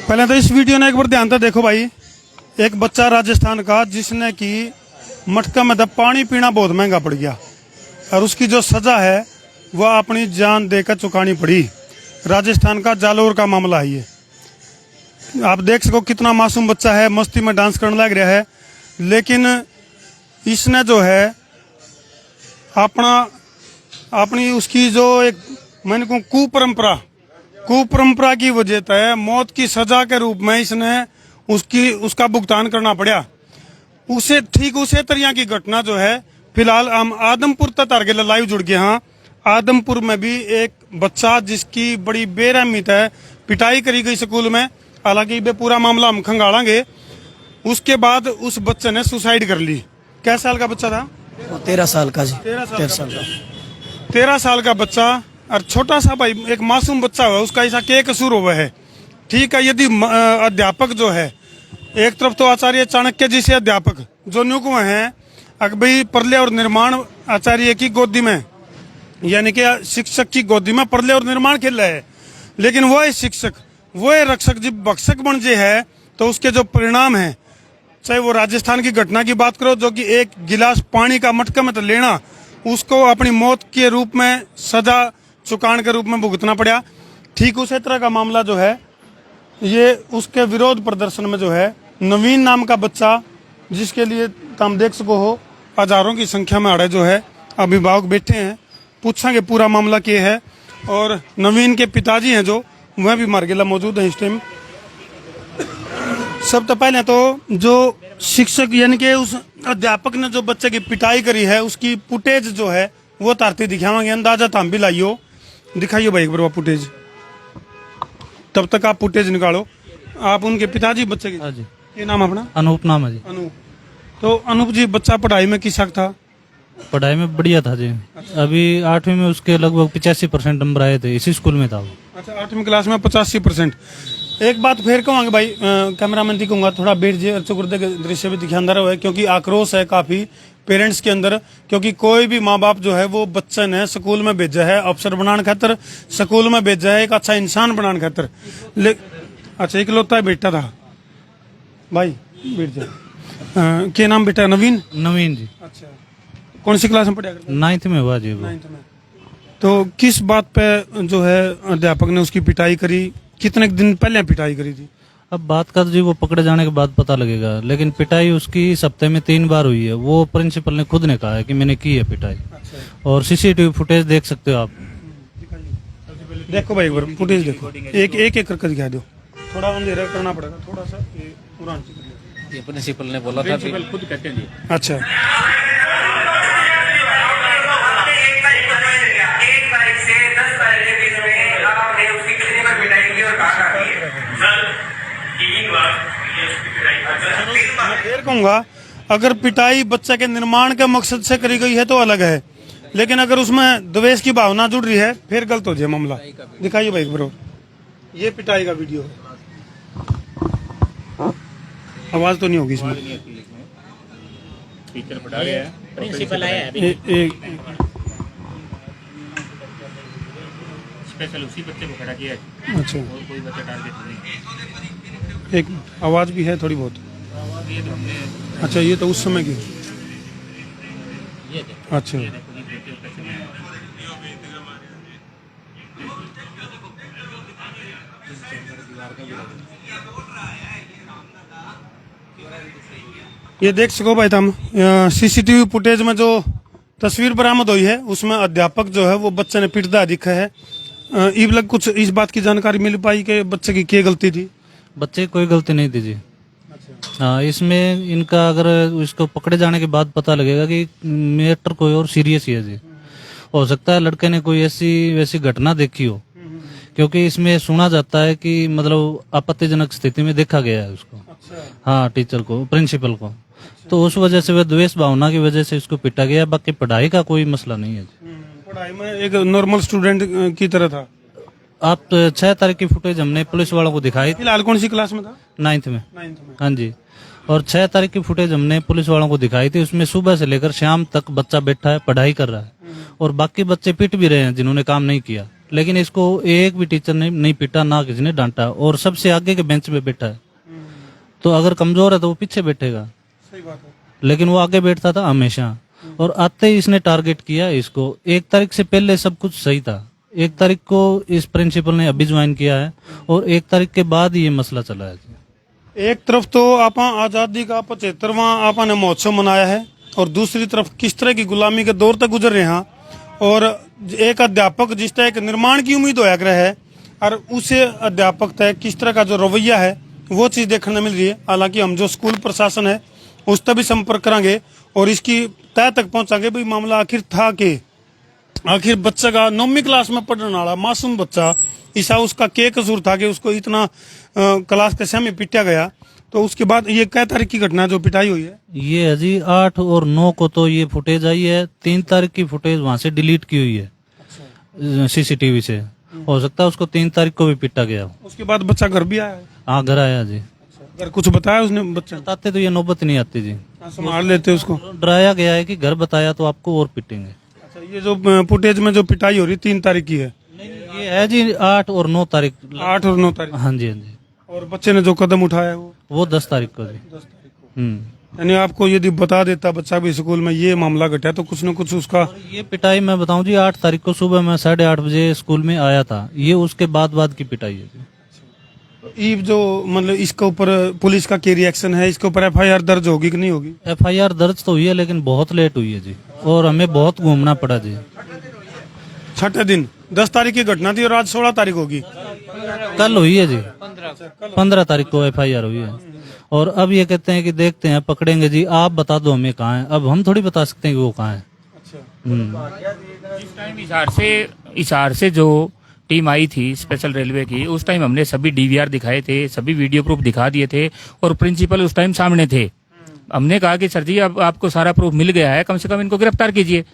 पहले तो इस वीडियो ने एक बार ध्यान से देखो भाई। एक बच्चा राजस्थान का जिसने की मटका में पानी पीना बहुत महंगा पड़ गया और उसकी जो सजा है वह अपनी जान देकर चुकानी पड़ी। राजस्थान का जालोर का मामला है ये। आप देख सको कितना मासूम बच्चा है, मस्ती में डांस करने लग रहा है, लेकिन इसने जो है अपनी उसकी जो एक मैंने कहूँ कुपरंपरा की वजह से मौत की सजा के रूप में इसने उसका भुगतान करना पड़ा। ठीक उसे तरह की घटना जो है फिलहाल हम आदमपुर तक के लाइव जुड़ गए। हाँ, आदमपुर में भी एक बच्चा जिसकी बड़ी बेरहमी है पिटाई करी गई स्कूल में। हालांकि ये पूरा मामला हम खंगालेंगे। उसके बाद उस बच्चे ने सुसाइड कर ली। क्या साल का बच्चा था? 13 साल का जी। 13 साल का बच्चा और छोटा सा भाई एक मासूम बच्चा हुआ, उसका ऐसा क्या कसूर हुआ है? ठीक है, यदि अध्यापक जो है एक तरफ तो आचार्य चाणक्य जी से अध्यापक जो नियुक्त हुए हैं अकबई परले और निर्माण आचार्य की गोदी में, यानी कि शिक्षक की गोदी में परले और निर्माण खेल रहे हैं, लेकिन वह शिक्षक वह रक्षक जब भक्षक बन जे है तो उसके जो परिणाम है, चाहे वो राजस्थान की घटना की बात करो जो कि एक गिलास पानी का मटका में तो लेना, उसको अपनी मौत के रूप में सजा चुकाने के रूप में भुगतना पड़ा। ठीक उसी तरह का मामला जो है ये उसके विरोध प्रदर्शन में जो है नवीन नाम का बच्चा, जिसके लिए तुम देख सको हो हजारों की संख्या में आड़े जो है अभिभावक बैठे हैं, पूछेंगे पूरा मामला क्या है। और नवीन के पिताजी हैं जो वह भी मारगेला मौजूद है इस टाइम। सब तो पहले तो जो शिक्षक यानी कि उस अध्यापक ने जो बच्चे की पिटाई करी है उसकी फुटेज जो है वो तारती दिखावांगे। अंदाजा हम भी लाइयो, दिखाइए भाई एक बार फुटेज। तब तक आप फुटेज निकालो। आप उनके पिताजी बच्चे के? जी। ये नाम अपना? अनूप नाम है जी। अनूप। तो अनूप जी बच्चा पढ़ाई में किस हक था? पढ़ाई में बढ़िया था जी। अभी 8वीं में उसके लगभग 85% नंबर आए थे, इसी स्कूल में था वो। अच्छा, 8वीं क्लास में 85%। एक बात फिर कहूँगा भाई, कैमरामैन जी कहूँगा थोड़ा बैठ जाए, चुकुर्दे के दृश्य भी दिखांदा रहो है, क्योंकि आक्रोश है काफी पेरेंट्स के अंदर। क्योंकि कोई भी माँ बाप जो है वो बच्चे ने स्कूल में भेजा है अफसर बनाने खातर, स्कूल में भेजा है एक अच्छा इंसान बनाने खातर। अच्छा, इकलौता बेटा था भाई, बैठ जाए। क्या नाम बेटा? नवीन। नवीन जी। अच्छा, कौन सी क्लास में पढ़ा? 9th में हुआ जी वो। 9th में। तो किस बात पे जो है अध्यापक ने उसकी पिटाई करी? कितने दिन पहले पिटाई करी थी? अब बात कर जी वो पकड़े जाने के बाद पता लगेगा, लेकिन पिटाई उसकी इस हफ्ते में 3 बार हुई है। वो प्रिंसिपल ने खुद ने कहा है कि मैंने की है पिटाई। अच्छा। और सीसीटीवी फुटेज देख सकते हो आप। देखो भाई एक बार फुटेज देखो, एक करके दिखा दो। थोड़ा अंधेरा करना पड़ेगा, थोड़ा सा ये प्रिंसिपल ने बोला था, खुद कहते हैं। अच्छा, फिर कहूँगा अगर पिटाई बच्चे के निर्माण के मकसद से करी गई है तो अलग है, लेकिन अगर उसमें द्वेष की भावना जुड़ रही है फिर गलत हो जाए मामला। दिखाइए भाई ब्रो, ये पिटाई का वीडियो है। आवाज तो नहीं होगी इसमें। टीचर पढ़ा रहे हैं, प्रिंसिपल आया है अभी। स्पेशल उसी बच्चे को खड़ा किया है। अच्छा, और कोई बच्चा टारगेट नहीं। एक आवाज भी है थोड़ी बहुत। ये तो हमने, अच्छा, ये तो उस समय की। ये अच्छा, ये देख सको भाई तुम सीसीटीवी फुटेज में जो तस्वीर बरामद हुई है उसमें अध्यापक जो है वो बच्चे ने पिटदा दिखा है। इब लग कुछ इस बात की जानकारी मिल पाई कि बच्चे की क्या गलती थी? बच्चे की कोई गलती नहीं थी जी। हाँ, इसमें इनका अगर इसको पकड़े जाने के बाद पता लगेगा कि मैटर कोई और सीरियस ही है जी। हो सकता है लड़के ने कोई ऐसी वैसी घटना देखी हो, क्योंकि इसमें सुना जाता है कि मतलब आपत्तिजनक स्थिति में देखा गया है उसको। हाँ, टीचर को, प्रिंसिपल को। तो उस वजह से वह द्वेष भावना की वजह से इसको पिटा गया। बाकी पढ़ाई का कोई मसला नहीं है। पढ़ाई में एक नॉर्मल स्टूडेंट की तरह था। आप 6 तारीख की फुटेज हमने पुलिस वालों को दिखाई। फिलहाल कौन सी क्लास में था? 9th में। हाँ जी। और 6 तारीख की फुटेज हमने पुलिस वालों को दिखाई थी। उसमें सुबह से लेकर शाम तक बच्चा बैठा है, पढ़ाई कर रहा है। और बाकी बच्चे पिट भी रहे हैं जिन्होंने काम नहीं किया, लेकिन इसको एक भी टीचर ने नहीं पिटा, ना किसी ने डांटा, और सबसे आगे के बेंच पे बैठा है। तो अगर कमजोर है तो वो पीछे बैठेगा, सही बात है। लेकिन वो आगे बैठता था हमेशा। और आते ही इसने टारगेट किया इसको। 1 तारीख से पहले सब कुछ सही था, 1 तारीख को इस प्रिंसिपल ने अभी ज्वाइन किया है, और 1 तारीख के बाद ये मसला चला है। एक तरफ तो आप आजादी का 75वां आपने महोत्सव मनाया है, और दूसरी तरफ किस तरह की गुलामी के दौर तक गुजर रहे हैं, और एक अध्यापक जिस तरह एक निर्माण की उम्मीद होया करे है, और उसे अध्यापक तक किस तरह का जो रवैया है वो चीज देखने मिल रही है। हालांकि हम जो स्कूल प्रशासन है उस तक भी संपर्क करेंगे और इसकी तय तक पहुंचाएंगे भाई मामला आखिर था कि आखिर बच्चा का 9वीं क्लास में पढ़ने वाला मासूम बच्चा, ऐसा उसका क्या कसूर था कि उसको इतना क्लास के समय पिटा गया। तो उसके बाद ये क्या तारीख की घटना है जो पिटाई हुई है? ये है जी 8 और 9 को तो ये फुटेज आई है, 3 तारीख की फुटेज वहां से डिलीट की हुई है सीसीटीवी से। हो सकता है उसको 3 तारीख को भी पिटा गया हो। उसके बाद बच्चा घर भी आया है? हाँ, घर आया जी। घर कुछ बताया उसने बच्चे ने? बताते तो ये नौबत नहीं आती जी, संभाल लेते उसको। डराया गया है कि घर बताया तो आपको और पिटेंगे। अच्छा, ये जो फुटेज में जो पिटाई हो रही 3 तारीख की है? ये है जी 8 और 9 तारीख। 8 और 9 तारीख। हाँ जी, हाँ जी। और बच्चे ने जो कदम उठाया वो 10 तारीख को जी। 10 तारीख को। यानी आपको यदि बता देता बच्चा भी स्कूल में ये मामला घटा तो कुछ न कुछ उसका। ये पिटाई मैं बताऊं जी 8 तारीख को सुबह मैं 8:30 बजे स्कूल में आया था, ये उसके बाद की पिटाई है जी। ये जो मतलब इसके ऊपर पुलिस का क्या रिएक्शन है? इसके ऊपर एफआईआर दर्ज होगी कि नहीं होगी? एफआईआर दर्ज तो हुई है, लेकिन बहुत लेट हुई है जी, और हमें बहुत घूमना पड़ा जी। छठे दिन 10 तारीख की घटना थी और आज 16 तारीख होगी। कल हुई है जी, 15 तारीख को एफआईआर हुई है। और अब ये कहते हैं कि देखते हैं पकड़ेंगे जी, आप बता दो हमें कहाँ है। अब हम थोड़ी बता सकते हैं कि वो कहाँ है। जिस टाइम हिसार से जो टीम आई थी स्पेशल रेलवे की, उस टाइम हमने सभी डीवीआर दिखाए थे, सभी वीडियो प्रूफ दिखा दिए थे, और प्रिंसिपल उस टाइम सामने थे। हमने कहा कि सर जी अब आपको सारा प्रूफ मिल गया है, कम से कम इनको गिरफ्तार कीजिए।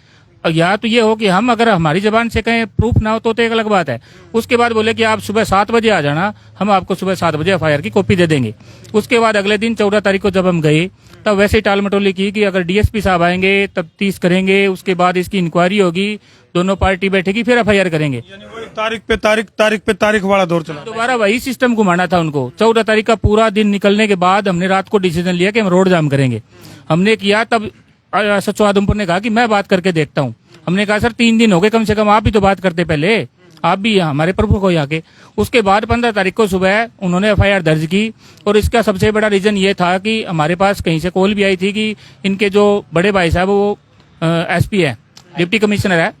या तो ये हो कि हम अगर हमारी जबान से कहें प्रूफ ना हो तो एक अलग बात है। उसके बाद बोले कि आप सुबह 7 बजे आ जाना, हम आपको सुबह 7 बजे एफआईआर की कॉपी दे देंगे। उसके बाद अगले दिन 14 तारीख को जब हम गए तब वैसे ही टाल मटोली की कि अगर डीएसपी साहब आएंगे तब 30 करेंगे, उसके बाद इसकी इंक्वायरी होगी, दोनों पार्टी बैठेगी, फिर एफआईआर करेंगे। यानी वही तारीख पे तारीख वाला दौर चला। दोबारा वही सिस्टम घुमाना था उनको। 14 तारीख का पूरा दिन निकलने के बाद हमने रात को डिसीजन लिया कि हम रोड जाम करेंगे। हमने किया, तब सचिव आदमपुर ने कहा कि मैं बात करके देखता हूँ। हमने कहा सर 3 दिन हो गए, कम से कम आप भी तो बात करते पहले, आप भी हमारे प्रमुख हो यहाँ के। उसके बाद 15 तारीख को सुबह उन्होंने एफआईआर दर्ज की, और इसका सबसे बड़ा रीजन ये था कि हमारे पास कहीं से कॉल भी आई थी कि इनके जो बड़े भाई साहब वो एसपी है, डिप्टी कमिश्नर है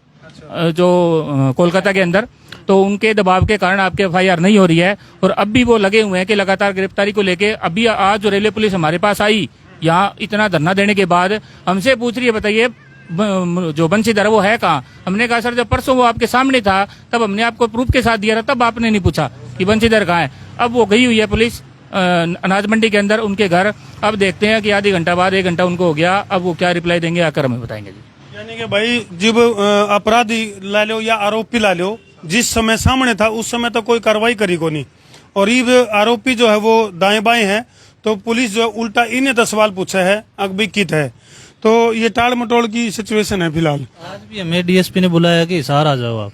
जो कोलकाता के अंदर, तो उनके दबाव के कारण आपके एफआईआर नहीं हो रही है। और अब भी वो लगे हुए हैं कि लगातार गिरफ्तारी को लेके। अभी आज जो रेलवे पुलिस हमारे पास आई, यहाँ इतना धरना देने के बाद हमसे पूछ रही है बताइए जो बंशीधर है वो है कहाँ? हमने कहा सर जब परसों वो आपके सामने था तब हमने आपको प्रूफ के साथ दिया था, तब आपने नहीं पूछा कि बंशीधर कहाँ है। अब वो गई हुई है पुलिस अनाज मंडी के अंदर उनके घर। अब देखते हैं कि आधी घंटा बाद 1 घंटा उनको हो गया, अब वो क्या रिप्लाई देंगे आकर हमें बताएंगे जी। यानी कि भाई जब अपराधी ला लो या आरोपी ला लो, जिस समय सामने था उस समय तो कोई कार्रवाई करी को नहीं, और ये आरोपी जो है वो दाएं बाएं है, तो पुलिस जो है उल्टा इन्हें 10 सवाल पूछा है अगबी कित है। तो ये टाल मटोल की सिचुएशन है फिलहाल। आज भी हमें डीएसपी ने बुलाया कि हिसार आ जाओ आप।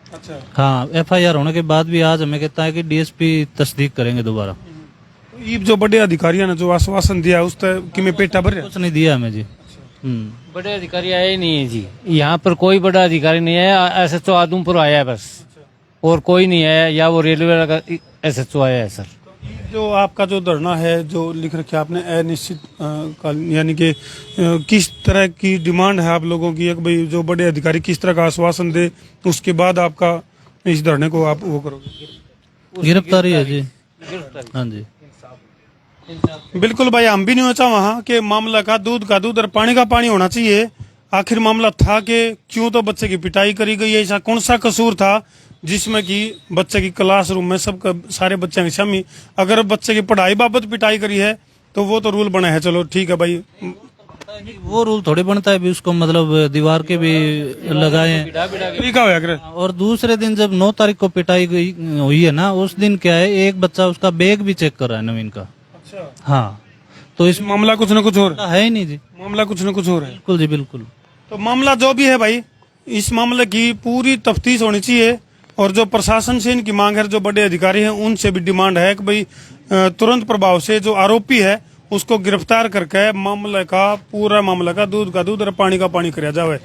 अच्छा, हाँ, एफआईआर होने के बाद भी आज हमें कहता है कि डीएसपी तस्दीक करेंगे दोबारा। ये जो बड़े अधिकारियों ने जो आश्वासन दिया उस तक कि मैं पेटा भर कुछ नहीं दिया हमें जी। बड़े अधिकारी आए नहीं है जी, यहाँ पर कोई बड़ा अधिकारी नहीं है। एसएचओ आदमपुर आया है बस, और कोई नहीं है, या वो रेलवे का एसएचओ आया है सर। जो आपका जो धरना है जो लिख रखे आपने अनिश्चित यानी कि किस तरह की डिमांड है आप लोगों की? एक भाई जो बड़े अधिकारी किस तरह का आश्वासन दे, उसके बाद आपका इस धरने को आप वो करोगे? गिरफ्तारी है जी। हाँ जी, बिल्कुल भाई, हम भी नहीं होता वहाँ के मामला का दूध और पानी का पानी होना चाहिए। आखिर मामला था कि क्यों तो बच्चे की पिटाई करी गई, ऐसा कौन सा कसूर था जिसमें कि बच्चे की क्लासरूम में सब सारे बच्चे की शामी अगर बच्चे की पढ़ाई बाबत पिटाई करी है तो वो तो रूल बना है, चलो ठीक है भाई, वो रूल थोड़ी बनता है भी उसको मतलब दीवार के भी लगाए। ठीक है। और दूसरे दिन जब 9 तारीख को पिटाई हुई है ना, उस दिन क्या है, एक बच्चा उसका बैग भी चेक कर रहा है नवीन का। अच्छा, हाँ, तो इस मामला कुछ न कुछ हो रहा है ही नहीं जी, मामला कुछ न कुछ हो रहा है। बिल्कुल जी बिल्कुल। तो मामला जो भी है भाई, इस मामले की पूरी तफ्तीश होनी चाहिए और जो प्रशासन से इनकी मांग है, जो बड़े अधिकारी हैं उनसे भी डिमांड है कि भाई तुरंत प्रभाव से जो आरोपी है उसको गिरफ्तार करके मामले का पूरा मामला का दूध और पानी का पानी कराया जाए।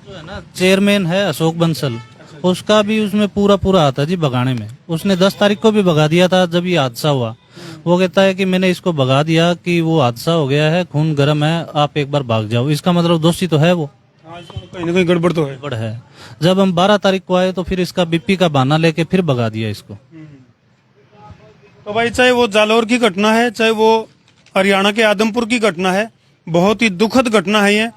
जो है ना चेयरमैन है अशोक बंसल, उसका भी उसमें पूरा हाथ है जी भगाने में। उसने 10 तारीख को भी भगा दिया था जब ये हादसा हुआ। वो कहता है कि मैंने इसको भगा दिया कि वो हादसा हो गया है, खून गर्म है, आप एक बार भाग जाओ। इसका मतलब दोषी तो है वो, कहीं ना कहीं गड़बड़ तो है। गड़बड़ है। जब हम 12 तारीख को आए तो फिर इसका बीपी का बहाना लेके फिर भगा दिया इसको। तो भाई चाहे वो जालौर की घटना है, चाहे वो हरियाणा के आदमपुर की घटना है, बहुत ही दुखद घटना है ये।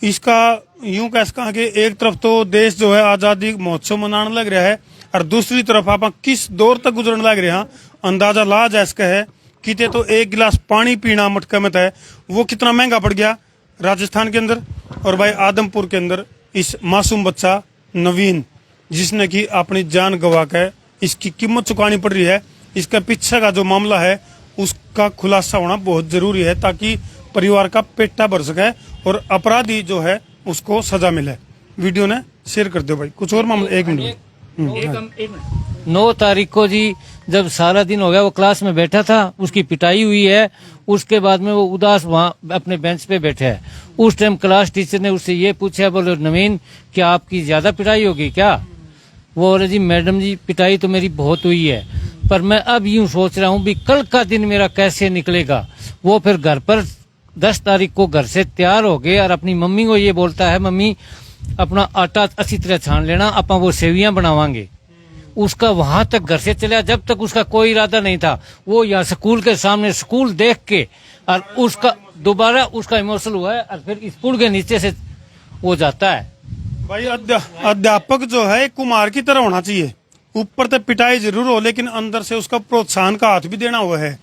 इसका यूं कह सका कि एक तरफ तो देश जो है आजादी महोत्सव मनाने लग रहा है और दूसरी तरफ आप किस दौर तक गुजरने लग रहे हैं अंदाजा ला जा इसका है। किते तो एक गिलास पानी पीना मटका में है, वो कितना महंगा पड़ गया राजस्थान के अंदर। और भाई आदमपुर के अंदर इस मासूम बच्चा नवीन जिसने की अपनी जान गवा कर इसकी कीमत चुकानी पड़ रही है, इसका पीछे का जो मामला है उसका खुलासा होना बहुत जरूरी है ताकि परिवार का पेटा भर सके और अपराधी जो है उसको सजा मिले। वीडियो ने शेयर कर दो भाई। कुछ और मामला 1 मिनट। 9 तारीख को जी जब सारा दिन हो गया वो क्लास में बैठा था, उसकी पिटाई हुई है। उसके बाद में वो उदास वहाँ अपने बेंच पे बैठा है। उस टाइम क्लास टीचर ने उससे ये पूछा, बोले नवीन क्या आपकी ज्यादा पिटाई होगी क्या? वो बोले जी मैडम जी पिटाई तो मेरी बहुत हुई है, पर मैं अब यूं सोच रहा हूँ भी कल का दिन मेरा कैसे निकलेगा। वो फिर घर पर 10 तारीख को घर से तैयार हो गए और अपनी मम्मी को ये बोलता है, मम्मी अपना आटा अच्छी तरह छान लेना, अपन वो सेवियां बनावांगे। उसका वहां तक घर से चला, जब तक उसका कोई इरादा नहीं था। वो यहाँ स्कूल के सामने स्कूल देख के और उसका दोबारा उसका इमोशनल हुआ है और फिर स्कूल के नीचे से वो जाता है। भाई अध्यापक जो है कुमार की तरह होना चाहिए, ऊपर तक पिटाई जरूर हो लेकिन अंदर से उसका प्रोत्साहन का हाथ भी देना हुआ है।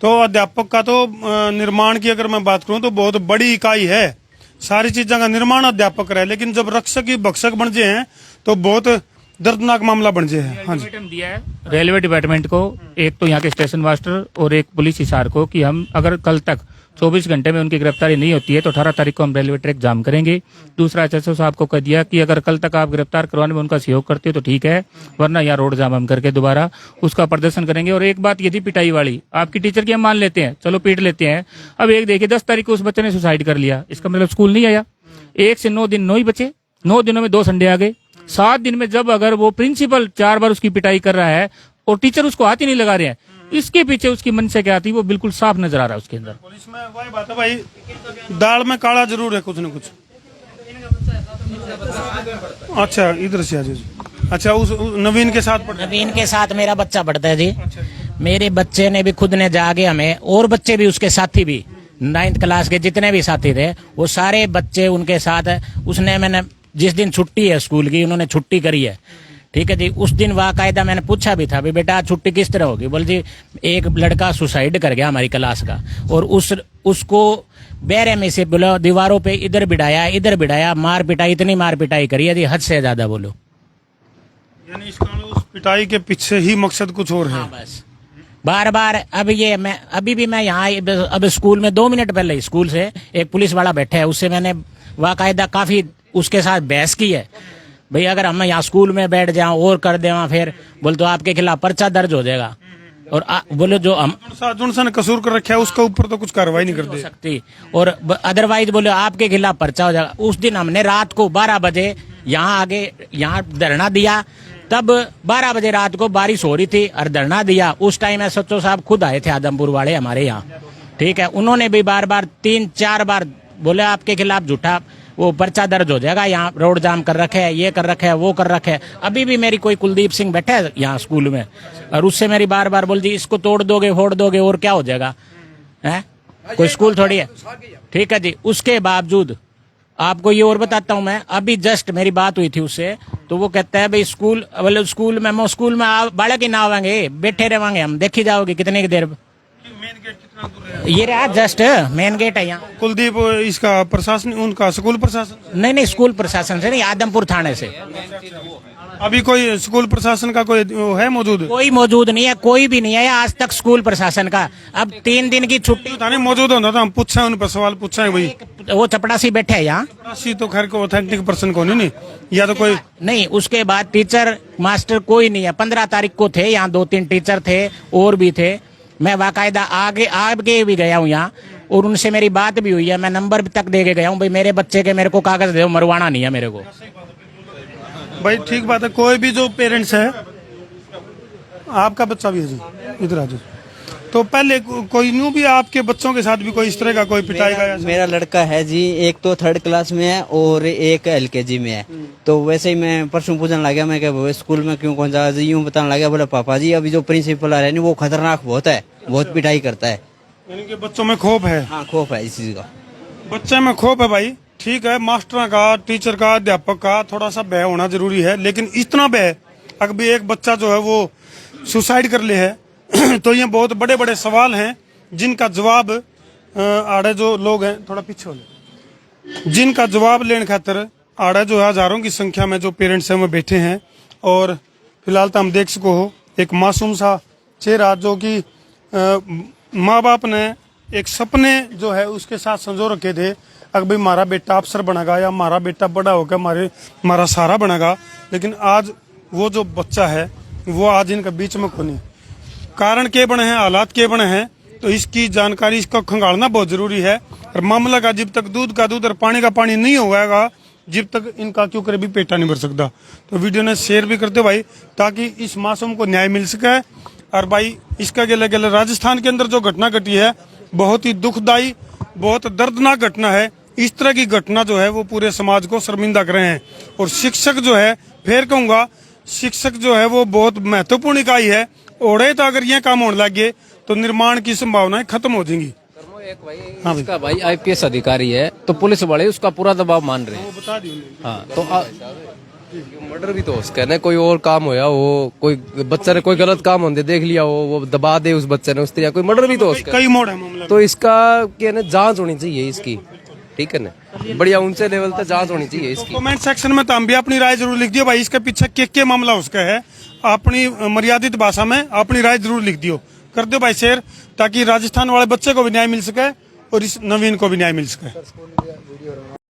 तो अध्यापक का तो निर्माण की अगर मैं बात करूं तो बहुत बड़ी इकाई है, सारी चीजों का निर्माण अध्यापक रहे, लेकिन जब रक्षक ही भक्षक बन जाए हैं तो बहुत दर्दनाक मामला बन जाए है। हाँ जी, अल्टीमेटम दिया है रेलवे डिपार्टमेंट को, एक तो यहाँ के स्टेशन मास्टर और एक पुलिस हिसार को, कि हम अगर कल तक 24 घंटे में उनकी गिरफ्तारी नहीं होती है तो 18 तारीख को हम रेलवे ट्रैक जाम करेंगे। दूसरा एसएसओ साहब को कह दिया कि अगर कल तक आप गिरफ्तार करवाने में उनका सहयोग करते हो तो ठीक है, वरना यहाँ रोड जाम हम करके दोबारा उसका प्रदर्शन करेंगे। और एक बात ये थी पिटाई वाली, आपकी टीचर की हम मान लेते हैं, चलो पीट लेते हैं। अब एक देखिए 10 तारीख को उस बच्चे ने सुसाइड कर लिया, इसका मतलब स्कूल नहीं आया। 1 से 9 दिन 9 ही बचे, 9 दिनों में 2 संडे आ गए। 7 दिन में जब अगर वो प्रिंसिपल 4 बार उसकी पिटाई कर रहा है और टीचर उसको हाथ ही नहीं लगा रहे हैं, इसके पीछे उसकी मनसा क्या थी वो बिल्कुल साफ नजर आ रहा है उसके अंदर। पुलिस में वही बात है भाई, दाल में काला जरूर है कुछ न कुछ। अच्छा इधर से आ जाओ। अच्छा उस नवीन के साथ पढ़ता है? नवीन के साथ मेरा बच्चा पढ़ता है जी। मेरे बच्चे ने भी खुद ने जाके हमें, और बच्चे भी उसके साथी भी 9th क्लास के जितने भी साथी थे वो सारे बच्चे उनके साथ है। उसने मैंने जिस दिन छुट्टी है स्कूल की, उन्होंने छुट्टी करी है, ठीक है जी, उस दिन बाकायदा मैंने पूछा भी था, बेटा छुट्टी किस तरह होगी? बोल जी एक लड़का सुसाइड कर गया हमारी क्लास का, और उसको बेरे में से बोलो दीवारों पे इधर बिठाया, मार पिटाई, इतनी मार पिटाई करी है जी, हद से ज्यादा बोलो। यानी इसका उस पिटाई के पीछे ही मकसद कुछ और है। हाँ बस बार बार। अब ये मैं अभी भी मैं यहाँ अब स्कूल में 2 मिनट पहले स्कूल से एक पुलिस वाला बैठा है, उससे मैंने बाकायदा काफी उसके साथ बहस की है। भाई अगर हम यहाँ स्कूल में बैठ जाओ और कर देवा फिर बोल तो आपके खिलाफ पर्चा दर्ज हो जाएगा। और बोलो जो हम जुनसा ने कसूर कर रखा है उसके ऊपर तो कुछ कार्रवाई नहीं कर सकती, और अदरवाइज बोलो आपके खिलाफ पर्चा हो जाएगा। उस दिन हमने रात को 12 बजे यहाँ आगे यहाँ धरना दिया, तब 12 बजे रात को बारिश हो रही थी और धरना दिया। उस टाइम एसएचओ साहब खुद आए थे आदमपुर वाले हमारे यहाँ, ठीक है, उन्होंने भी बार बार 3-4 बार बोले आपके खिलाफ झूठा वो पर्चा दर्ज हो जाएगा, यहाँ रोड जाम कर रखे है, ये कर रखे है, वो कर रखे है। अभी भी मेरी कोई कुलदीप सिंह बैठा है यहाँ स्कूल में और उससे मेरी बार बार बोल दी इसको तोड़ दोगे फोड़ दोगे और क्या हो जाएगा, है कोई स्कूल थोड़ी है, ठीक है जी। उसके बावजूद आपको ये और बताता हूँ मैं, अभी जस्ट मेरी बात हुई थी उससे, तो वो कहता है भाई स्कूल स्कूल में बालक ही ना आवेंगे, बैठे रहेंगे हम, देखी जाओगे कितने की देर। ये रहा जस्ट मेन गेट है यहाँ। कुलदीप इसका प्रशासन, उनका स्कूल प्रशासन? नहीं स्कूल प्रशासन से नहीं, आदमपुर थाने से। अभी कोई स्कूल प्रशासन का कोई वो है मौजूद? कोई मौजूद नहीं है, कोई भी नहीं है आज तक स्कूल प्रशासन का। अब 3 दिन की छुट्टी, थाने मौजूद होता तो हम पूछे, उन पर सवाल पूछे भाई। वो चपड़ासी बैठे हैं यहाँ, चपरासी तो खैर को ऑथेंटिक पर्सन को नहीं, या तो कोई नहीं। उसके बाद टीचर मास्टर कोई नहीं है। 15 तारीख को थे यहाँ 2-3 टीचर थे और भी थे। मैं बाकायदा आगे भी गया हूँ यहाँ और उनसे मेरी बात भी हुई है। मैं नंबर तक दे के गया हूँ, भाई मेरे बच्चे के मेरे को कागज दो, मरवाना नहीं है मेरे को। भाई ठीक बात है। कोई भी जो पेरेंट्स है, आपका बच्चा भी है जी, इधर आ जाओ। तो पहले कोई न्यू भी आपके बच्चों के साथ भी कोई इस तरह का कोई पिटाई का? मेरा लड़का है जी, एक तो 3rd क्लास में है और एक LKG में है। तो वैसे ही मैं परसों पूछने लगा, मैं क्या स्कूल में क्यों कौन जा, यूं बताने लगा, बोला पापा जी अभी जो प्रिंसिपल आ रहा है वो खतरनाक बहुत है, बहुत पिटाई करता है। यानी कि बच्चों में खौफ है? हाँ खौफ है इस चीज का। बच्चे में खौफ है भाई, ठीक है। मास्टर का, टीचर का, अध्यापक का थोड़ा सा भय होना जरूरी है, लेकिन इतना भय अगर भी एक बच्चा जो है वो सुसाइड कर ले है तो ये बहुत बड़े बड़े सवाल हैं जिनका जवाब आड़े जो लोग हैं, थोड़ा पीछे हो ले, जिनका जवाब लेने खातिर आड़े जो है हजारों की संख्या में जो पेरेंट्स हैं वो बैठे हैं। और फिलहाल तो हम देख सको हो एक मासूम सा चेहरा जो कि माँ बाप ने एक सपने जो है उसके साथ संजो रखे थे, अगर भाई हमारा बेटा अफसर बनेगा या हमारा बेटा बड़ा होकर हमारा सहारा बनेगा, लेकिन आज वो जो बच्चा है वो आज इनका बीच में कोनी। कारण के बने हैं, हालात के बने हैं, तो इसकी जानकारी, इसको खंगालना बहुत जरूरी है। और मामला का जब तक दूध का दूध और पानी का पानी नहीं होगा, जब तक इनका क्यों करे भी पेटा नहीं भर सकता। तो वीडियो ने शेयर भी करते भाई, ताकि इस मासूम को न्याय मिल सके। और भाई इसका गले गले राजस्थान के अंदर जो घटना घटी है बहुत ही दुखदायी, बहुत दर्दनाक घटना है। इस तरह की घटना जो है वो पूरे समाज को शर्मिंदा कर रहे हैं। और शिक्षक जो है, फिर कहूंगा शिक्षक जो है वो बहुत महत्वपूर्ण इकाई है। और तो अगर ये काम होने लगे तो निर्माण की संभावनाएं खत्म हो जाएंगी। हाँ इसका भाई IPS अधिकारी है, तो पुलिस वाले उसका पूरा दबाव मान रहे हैं। बता दी हाँ तो मर्डर भी तो हो सकता है, कोई और काम होया हो, कोई बच्चा ने कोई गलत काम होने देख लिया हो, वो दबा दे उस बच्चे ने, उस तरह कोई मर्डर भी तो हो सकता कई मोड़ है मामला। तो इसका क्या ना जांच होनी चाहिए इसकी, ठीक है ना, बढ़िया ऊंचे लेवल तक जांच होनी चाहिए इसकी। कमेंट सेक्शन में तो हम भी अपनी राय जरूर लिख दियो भाई, इसके पीछे के मामला उसका है, अपनी मर्यादित भाषा में अपनी राय जरूर लिख दियो, कर दो भाई शेयर, ताकि राजस्थान वाले बच्चे को भी न्याय मिल सके और इस नवीन को भी न्याय मिल सके।